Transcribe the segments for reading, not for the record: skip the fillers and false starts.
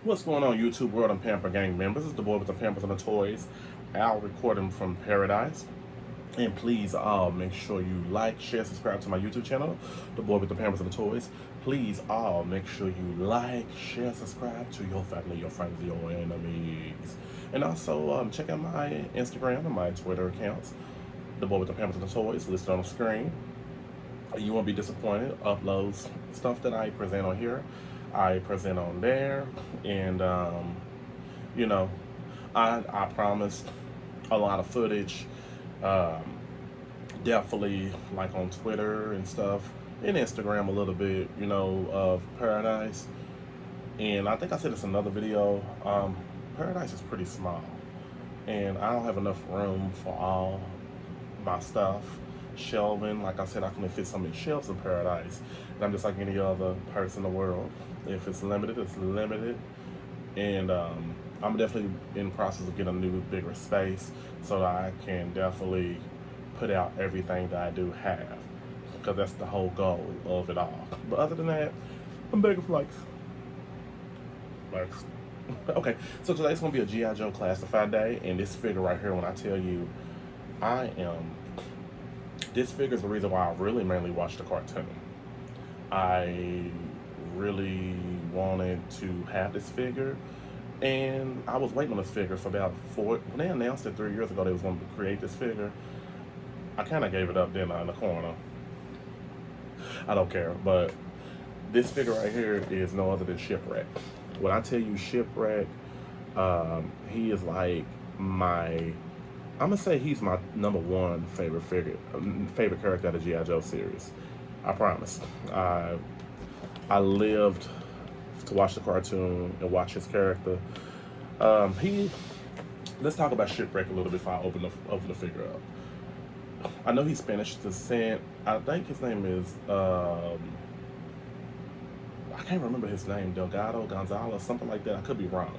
What's going on, YouTube world and Pamper Gang members? It's the boy with the Pampers and the Toys. Al recording from Paradise. And please all make sure you like, share, subscribe to my YouTube channel, the boy with the Pampers and the Toys. Please all make sure you like, share, subscribe to your family, your friends, your enemies. And also check out my Instagram and my Twitter accounts, the boy with the Pampers and the Toys, listed on the screen. You won't be disappointed. Uploads stuff that I present on here, I present on there, and you know, I promised a lot of footage. Um, Definitely like on Twitter and stuff, and Instagram a little bit, of Paradise. And I think I said it's another video. Paradise is pretty small, and I don't have enough room for all my stuff. Shelving, like I said, I can only fit so many shelves in Paradise. And I'm just like any other person in the world. If it's limited, it's limited. And I'm definitely in the process of getting a new, bigger space so that I can definitely put out everything that I do have. Because that's the whole goal of it all. But other than that, I'm begging for likes. Likes. Okay, so today's going to be a G.I. Joe classified day. And this figure right here, when I tell you, this figure is the reason why I really mainly watched the cartoon. I really wanted to have this figure, and I was waiting on this figure for about when they announced it 3 years ago they was going to create this figure. I kind of gave it up then in the corner. I don't care, but this figure right here is no other than Shipwreck. When I tell you Shipwreck, he is like I'm gonna say he's my number one favorite character out of the G.I. Joe series. I promise. I lived to watch the cartoon and watch his character. Let's talk about Shipwreck a little bit before I open the figure up. I know he's Spanish descent. I think his name is I can't remember his name, Delgado Gonzalez, something like that. I could be wrong.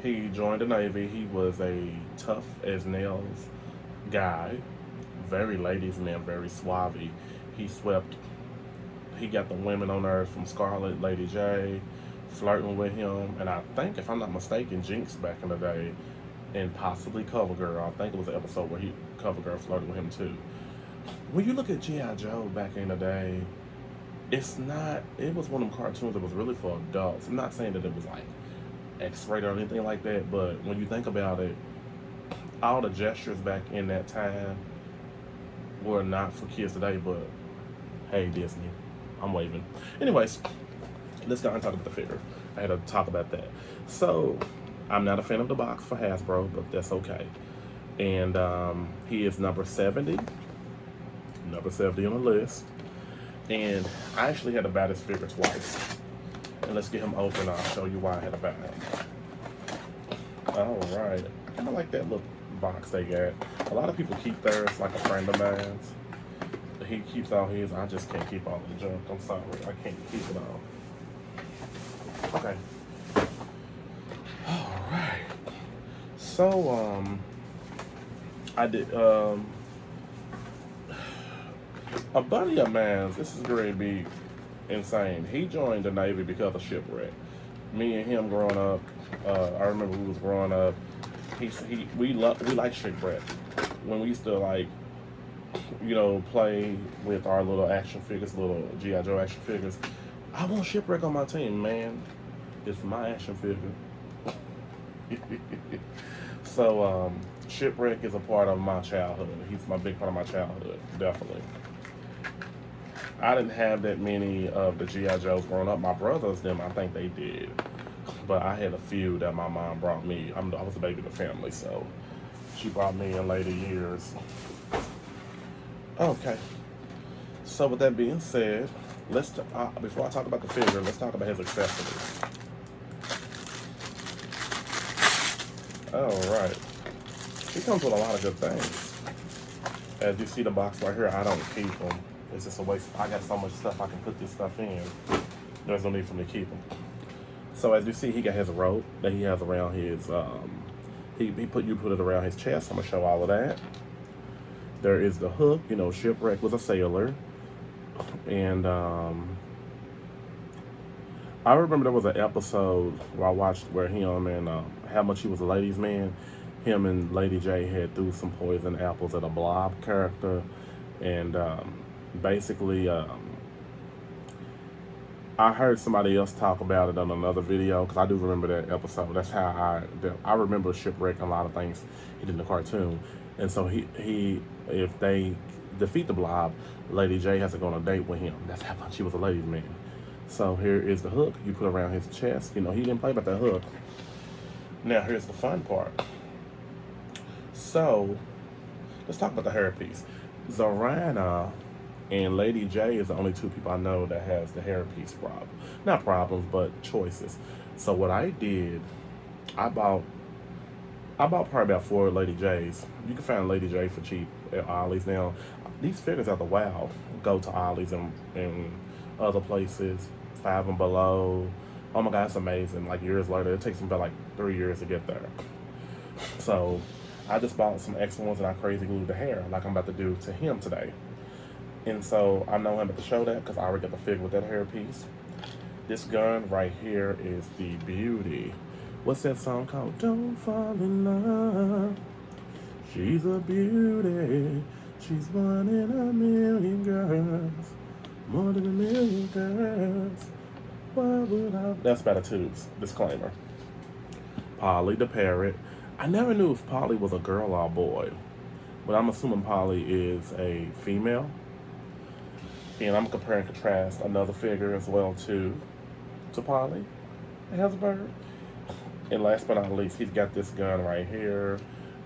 He joined the Navy. He was a tough as nails guy, very ladies man, very suave. He got the women on Earth from Scarlet, Lady J, flirting with him, and I think, if I'm not mistaken, Jinx back in the day, and possibly CoverGirl. I think it was an episode where CoverGirl flirted with him too. When you look at G.I. Joe back in the day, it was one of them cartoons that was really for adults. I'm not saying that it was like X-rated or anything like that, but when you think about it, all the gestures back in that time were not for kids today, but hey, Disney, I'm waving. Anyways, let's go and talk about the figure. I had to talk about that. So, I'm not a fan of the box for Hasbro, but that's okay. And he is number 70 on the list. And I actually had to buy this figure twice. And let's get him open. I'll show you why I had to buy it. All right. I kind of like that little box they got. A lot of people keep theirs, like a friend of mine's. He keeps all his. I just can't keep all the junk. I'm sorry. I can't keep it all. Okay. All right. So, I did, a buddy of mine, this is going to be insane. He joined the Navy because of Shipwreck. Me and him growing up, I remember we was growing up. We like Shipwreck. When we used to play with our little action figures, little G.I. Joe action figures. I want Shipwreck on my team, man. It's my action figure. So Shipwreck is a part of my childhood. He's my big part of my childhood, definitely. I didn't have that many of the G.I. Joes growing up. My brothers, I think they did. But I had a few that my mom brought me. I was a baby of the family, so she brought me in later years. Okay. So with that being said, before I talk about the figure, let's talk about his accessories. All right. He comes with a lot of good things. As you see the box right here, I don't keep them. It's just a waste. I got so much stuff I can put this stuff in. There's no need for me to keep them. So as you see, he got his rope that he has around his. You put it around his chest. I'm gonna show all of that. There is the hook. Shipwreck was a sailor, and I remember there was an episode where I watched where him and how much he was a ladies' man. Him and Lady J had threw some poison apples at a Blob character, and basically, I heard somebody else talk about it on another video because I do remember that episode. That's how I remember Shipwreck and a lot of things he did in the cartoon, and so he if they defeat the Blob, Lady J has to go on a date with him. That's how much he was a ladies' man. So here is the hook you put around his chest. You know, he didn't play about that hook. Now here's the fun part. So let's talk about the hairpiece. Zorana and Lady J is the only two people I know that has the hairpiece problem. Not problems, but choices. So what I did, I bought probably about 4 Lady J's. You can find Lady J for cheap at Ollie's now. These figures out the wow go to Ollie's and other places, 5 and below. Oh my God, it's amazing. Like years later, it takes them about like 3 years to get there. So I just bought some extra ones and I crazy glued the hair like I'm about to do to him today. And so I know I'm about to show that because I already got the figure with that hairpiece. This gun right here is the beauty. What's that song called? Don't fall in love. She's a beauty. She's one in a million girls. More than a million girls. Why would I? That's Better Tubes. Disclaimer. Polly the parrot. I never knew if Polly was a girl or a boy, but I'm assuming Polly is a female. And I'm comparing and contrast another figure as well to Polly. It has a bird. And last but not least, he's got this gun right here.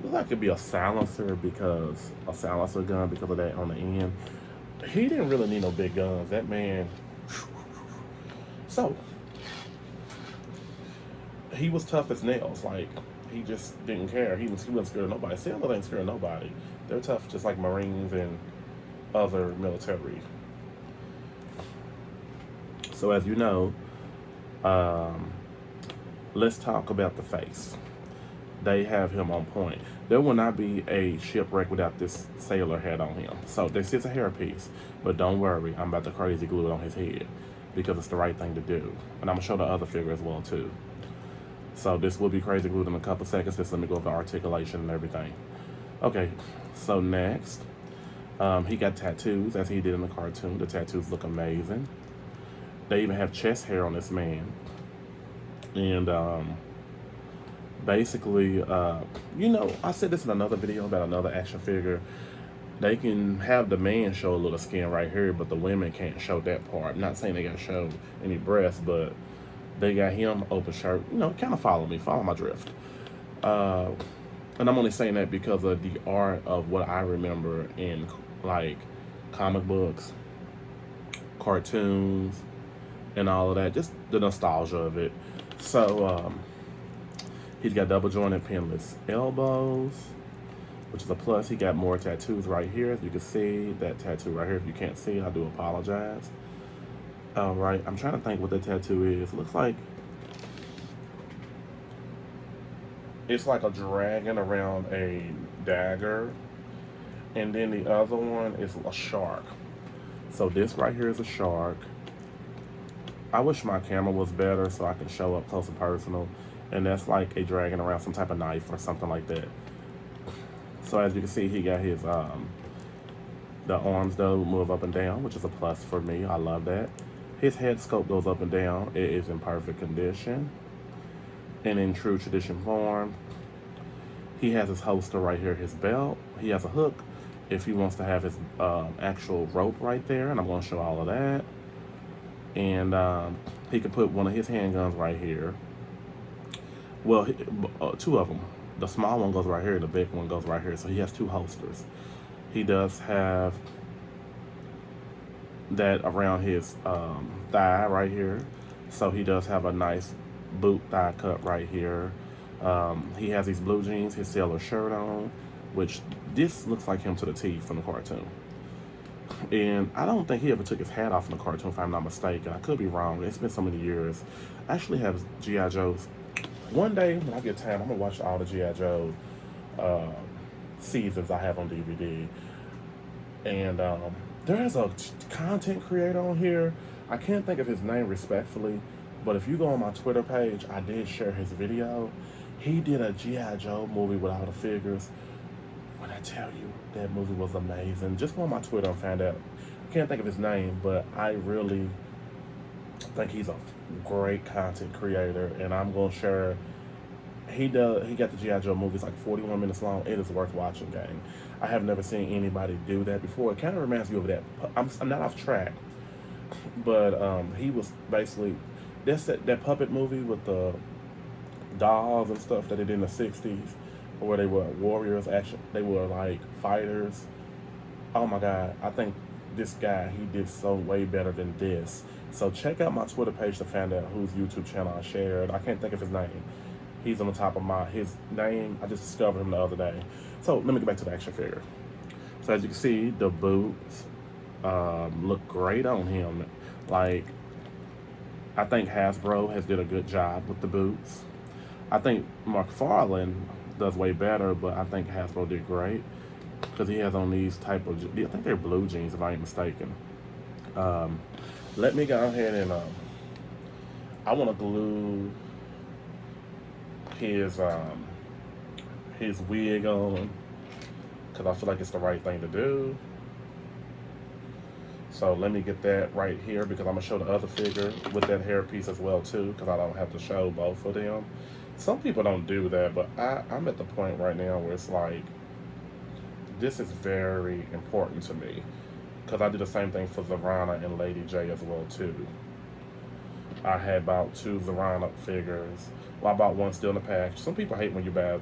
Looks like it could be a silencer gun because of that on the end. He didn't really need no big guns. That man. So he was tough as nails. Like he just didn't care. He wasn't scared of nobody. Sailors ain't scared of nobody. They're tough, just like Marines and other military. So as you know, let's talk about the face. They have him on point. There will not be a Shipwreck without this sailor hat on him. So this is a hairpiece, but don't worry, I'm about to crazy glue it on his head because it's the right thing to do. And I'm gonna show the other figure as well too. So this will be crazy glued in a couple seconds. Just let me go over the articulation and everything. Okay, so next, he got tattoos as he did in the cartoon. The tattoos look amazing. They even have chest hair on this man. And basically, you know, I said this in another video about another action figure. They can have the man show a little skin right here, but the women can't show that part. I'm not saying they got to show any breasts, but they got him open shirt. You know, kind of follow my drift. And I'm only saying that because of the art of what I remember in like comic books, cartoons, and all of that. Just the nostalgia of it. So he's got double jointed pinless elbows, which is a plus. He got more tattoos right here. As you can see, that tattoo right here. If you can't see it, I do apologize. All right, I'm trying to think what that tattoo is. It looks like it's like a dragon around a dagger, and then the other one is a shark. So this right here is a shark. I wish my camera was better so I can show up close and personal. And that's like a dragon around some type of knife or something like that. So as you can see, he got his the arms though move up and down, which is a plus for me. I love that. His head sculpt goes up and down. It is in perfect condition. And in true tradition form, he has his holster right here, his belt. He has a hook if he wants to have his actual rope right there, and I'm going to show all of that. And he can put one of his handguns right here. Well, two of them. The small one goes right here, the big one goes right here. So he has 2 holsters. He does have that around his thigh right here. So he does have a nice boot thigh cut right here. He has these blue jeans, his sailor shirt on, which this looks like him to the T from the cartoon. And I don't think he ever took his hat off in the cartoon, if I'm not mistaken. I could be wrong. It's been so many years. I actually have G.I. Joe's. One day, when I get time, I'm going to watch all the G.I. Joe seasons I have on DVD. And there is a content creator on here. I can't think of his name respectfully, But if you go on my Twitter page, I did share his video. He did a G.I. Joe movie with all the figures. When I tell you, that movie was amazing. Just go on my Twitter and find out. I can't think of his name, but I really think he's a great content creator, and I'm gonna share. He got the G.I. Joe movies like 41 minutes long. It is worth watching, gang. I have never seen anybody do that before. It kind of reminds me of that. I'm not off track, but he was basically that puppet movie with the dolls and stuff that they did in the 60s, where they were warriors. Action, they were like fighters. Oh my god, I think this guy, he did so way better than this. So check out my Twitter page to find out whose YouTube channel I shared. I can't think of his name. He's on the top of his name. I just discovered him the other day. So let me get back to the action figure. So as you can see, the boots look great on him. Like, I think Hasbro has did a good job with the boots. I think McFarlane does way better, but I think Hasbro did great because he has on these type of, I think they're blue jeans if I ain't mistaken. Let me go ahead and I want to glue his wig on because I feel like it's the right thing to do. So let me get that right here because I'm gonna show the other figure with that hair piece as well too, because I don't have to show both of them. Some people don't do that, but I'm at the point right now where it's like, this is very important to me because I did the same thing for Zarana and Lady J as well too. I had bought 2 Zarana figures. Well, I bought 1 still in the pack. Some people hate when you buy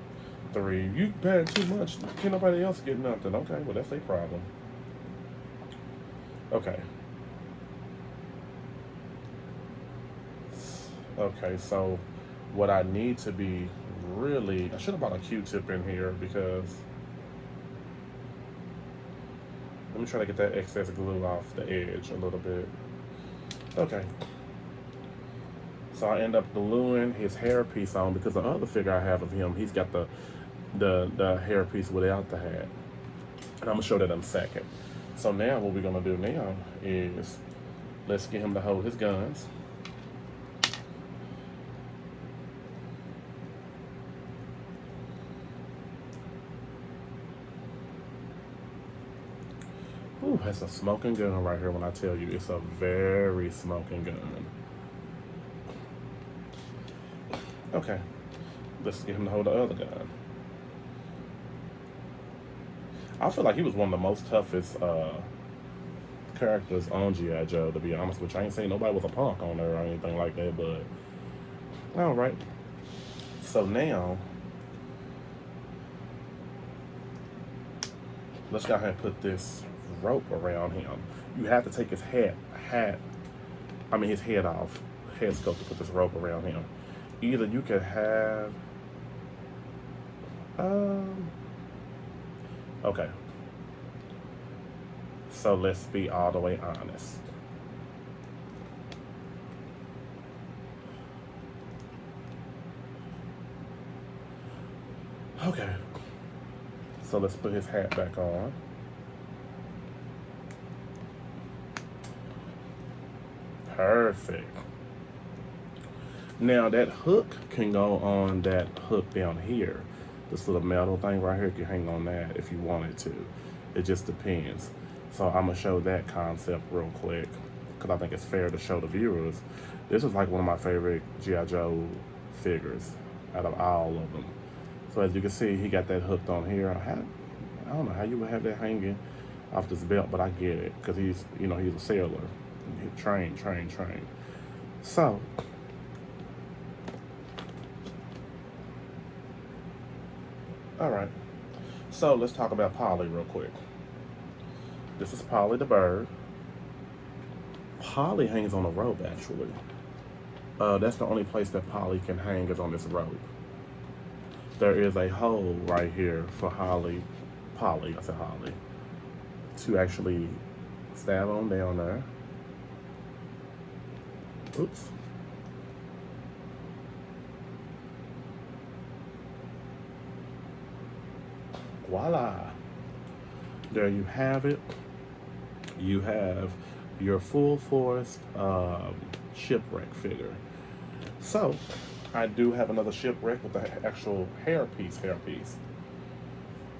3. You paying too much. Can't nobody else get nothing. Okay, well that's their problem. Okay. Okay, so what I need to be really, I should have bought a Q-tip in here because, let me try to get that excess glue off the edge a little bit. Okay. So I end up gluing his hair piece on because the other figure I have of him, he's got the hair piece without the hat. And I'm gonna show that in a second. So now what we're gonna do now is let's get him to hold his guns. Ooh, that's a smoking gun right here when I tell you it's a very smoking gun. Okay, let's get him to hold the other gun. I feel like he was one of the most toughest characters on G.I. Joe, to be honest with you. I ain't saying nobody was a punk on there or anything like that, but alright. So now, let's go ahead and put this rope around him. You have to take his his head off, head sculpt, to put this rope around him. Either you could have, okay. So let's be all the way honest. Okay. So let's put his hat back on. Perfect. Now that hook can go on that hook down here. This little metal thing right here can hang on that if you wanted to. It just depends. So I'm gonna show that concept real quick because I think it's fair to show the viewers. This is like one of my favorite G.I. Joe figures out of all of them. So as you can see, he got that hooked on here. I don't know how you would have that hanging off this belt, but I get it because he's a sailor. He's trained. So all right, so let's talk about Polly real quick. This is Polly the bird. Polly hangs on a rope, actually. That's the only place that Polly can hang is on this rope. There is a hole right here for Holly, to actually stab on down there. Oops. Voila. There you have it. You have your full force Shipwreck figure. So, I do have another Shipwreck with the actual hairpiece.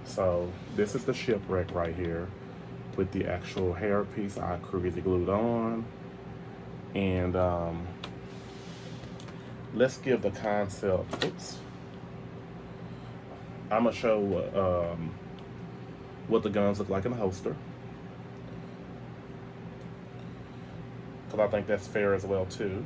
So, this is the Shipwreck right here with the actual hairpiece I crazy glued on. And let's give the concept. Oops. I'm gonna show what the guns look like in the holster, because I think that's fair as well too.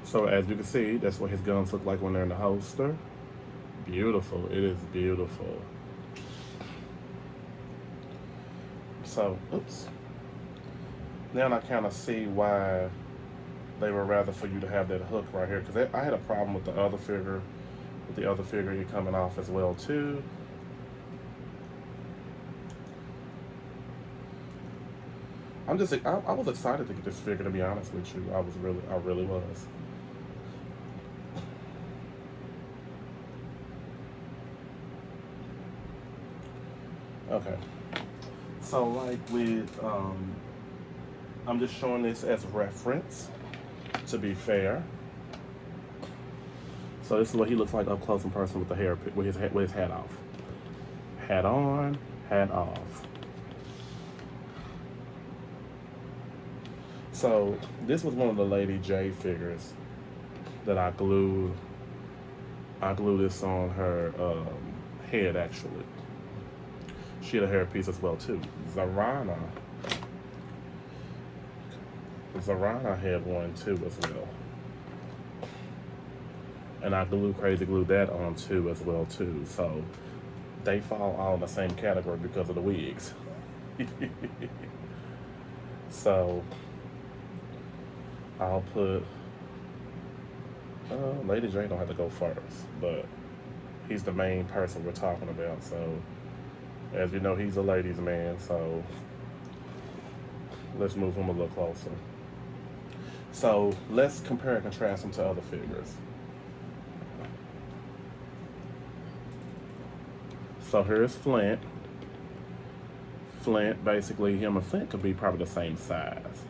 So as you can see, that's what his guns look like when they're in the holster. Beautiful. It is beautiful. So, oops. Now I kind of see why they would rather for you to have that hook right here, because I had a problem with the other figure, you're coming off as well too. I was excited to get this figure, to be honest with you. I really was. Okay. So like with, I'm just showing this as reference, to be fair. So this is what he looks like up close in person with the hair, with his hat off. Hat on, hat off. So this was one of the Lady J figures that I glued. I glued this on her head actually. She had a hairpiece as well too. Zarana had one too as well. And I crazy glued that on too as well too. So they fall all in the same category because of the wigs. So I'll put Lady J don't have to go first, but he's the main person we're talking about. So as you know, he's a ladies' man, so let's move him a little closer. So let's compare and contrast him to other figures. So here's Flint. Basically, him and Flint could be probably the same size.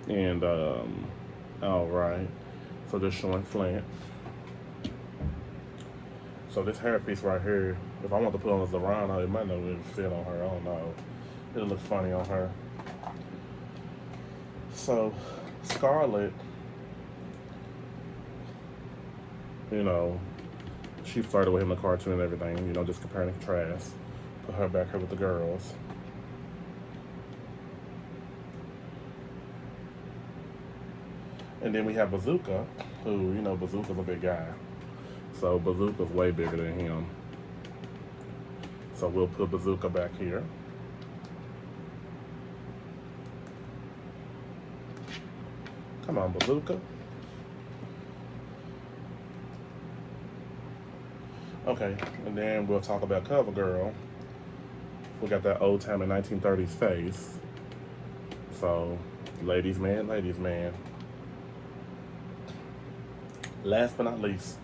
And, all right. So just showing Flint. So this hairpiece right here, if I want to put on a Zarana, it might not really fit on her. I don't know. It'll look funny on her. So Scarlet, you know, she flirted with him in the cartoon and everything, you know, just compare and contrast. Put her back here with the girls. And then we have Bazooka, who, you know, Bazooka's a big guy. So Bazooka's way bigger than him. So we'll put Bazooka back here. Come on, Bazooka. Okay, and then we'll talk about CoverGirl. We got that old time in 1930s face. So, ladies man, ladies man. Last but not least,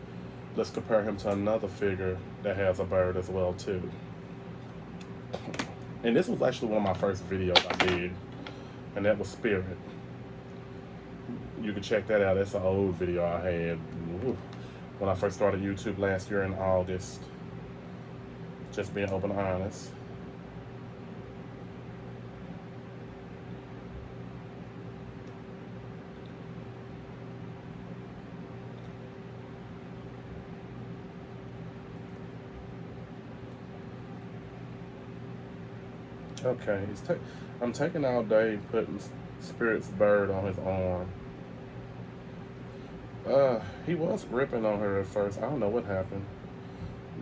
let's compare him to another figure that has a bird as well too. And this was actually one of my first videos I did, and that was Spirit. You can check that out. That's an old video I had when I first started YouTube last year in August. Just being open and honest. Okay, I'm taking all day putting Spirit's bird on his arm. He was gripping on her at first. I don't know what happened.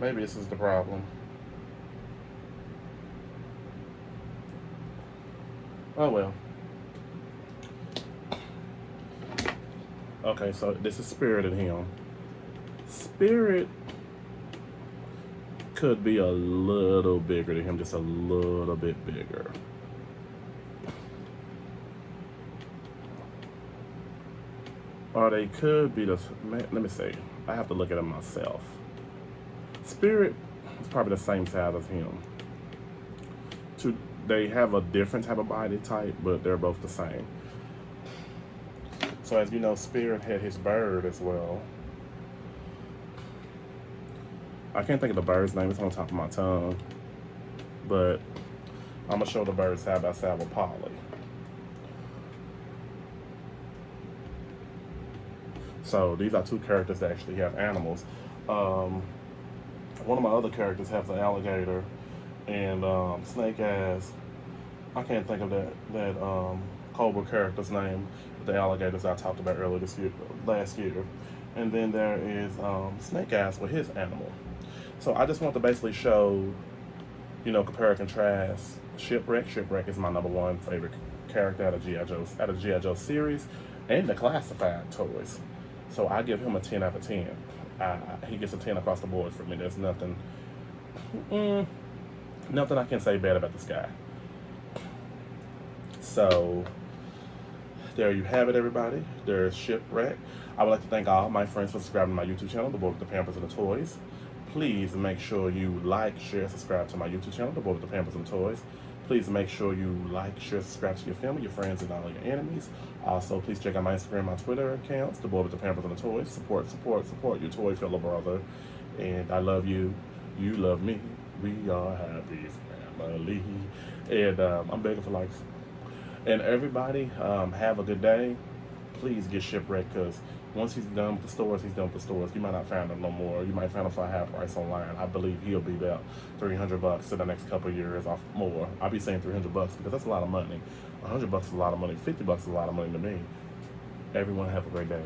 Maybe this is the problem. Oh well. Okay, so this is Spirit in him. Spirit could be a little bigger than him, just a little bit bigger. Or they could be the, let me see. I have to look at it myself. Spirit, It's probably the same size as him. They have a different type of body type, but they're both the same. So as you know, Spirit had his bird as well. I can't think of the bird's name. It's on top of my tongue. But I'm going to show the bird side by side with Polly. So these are two characters that actually have animals. One of my other characters has an alligator and Snake Eyes. I can't think of that Cobra character's name. The alligators I talked about earlier last year. And then there is Snake Eyes with his animal. So I just want to basically show, compare and contrast Shipwreck. Shipwreck is my #1 favorite character out of G.I. Joe series and the classified toys. So I give him a 10 out of 10. He gets a 10 across the board for me. There's nothing I can say bad about this guy. So there you have it, everybody. There's Shipwreck. I would like to thank all my friends for subscribing to my YouTube channel, The Boy with the Pampers and the Toys. Please make sure you like, share, subscribe to my YouTube channel, The Boy with the Pampers and the Toys. Please make sure you like, share, subscribe to your family, your friends, and all your enemies. Also, please check out my Instagram, my Twitter accounts, The Boy with the Pampers and the Toys. Support your toy fellow brother. And I love you. You love me. We are happy family. And I'm begging for likes. And everybody, have a good day. Please get Shipwrecked, because once he's done with the stores, he's done with the stores. You might not find him no more. You might find him for a half price online. I believe he'll be about $300 in the next couple of years off more. I'll be saying $300 because that's a lot of money. $100 is a lot of money. $50 is a lot of money to me. Everyone have a great day.